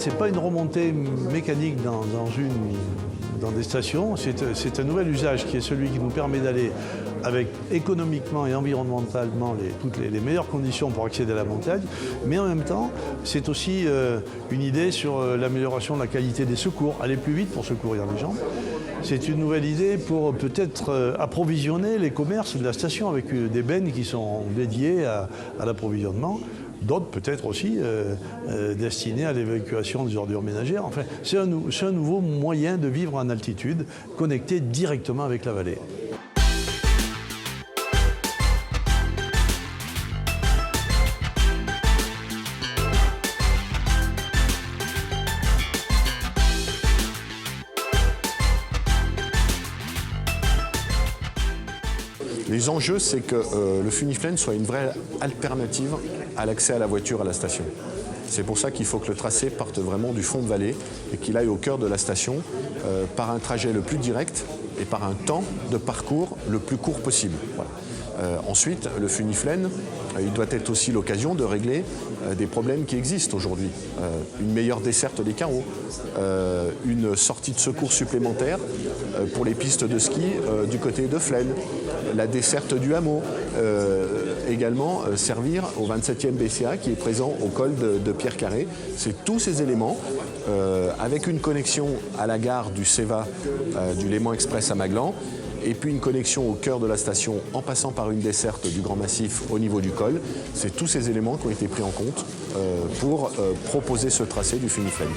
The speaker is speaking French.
c'est pas une remontée mécanique dans des stations, c'est un nouvel usage qui est celui qui nous permet d'aller avec économiquement et environnementalement toutes les meilleures conditions pour accéder à la montagne, mais en même temps, c'est aussi une idée sur l'amélioration de la qualité des secours, aller plus vite pour secourir les gens. C'est une nouvelle idée pour peut-être approvisionner les commerces de la station avec des bennes qui sont dédiées à l'approvisionnement. D'autres peut-être aussi destinés à l'évacuation des ordures ménagères. Enfin, c'est un nouveau moyen de vivre en altitude, connecté directement avec la vallée. Les enjeux, c'est que le Funiflène soit une vraie alternative à l'accès à la voiture à la station. C'est pour ça qu'il faut que le tracé parte vraiment du fond de vallée et qu'il aille au cœur de la station par un trajet le plus direct et par un temps de parcours le plus court possible. Voilà. Ensuite, le Funiflène, il doit être aussi l'occasion de régler des problèmes qui existent aujourd'hui. Une meilleure desserte des carreaux, une sortie de secours supplémentaire pour les pistes de ski du côté de Flaine, la desserte du hameau, également servir au 27e BCA qui est présent au col de Pierre-Carré. C'est tous ces éléments, avec une connexion à la gare du CEVA, du Léman Express à Maglan, et puis une connexion au cœur de la station en passant par une desserte du Grand Massif au niveau du col. C'est tous ces éléments qui ont été pris en compte pour proposer ce tracé du Funiflène.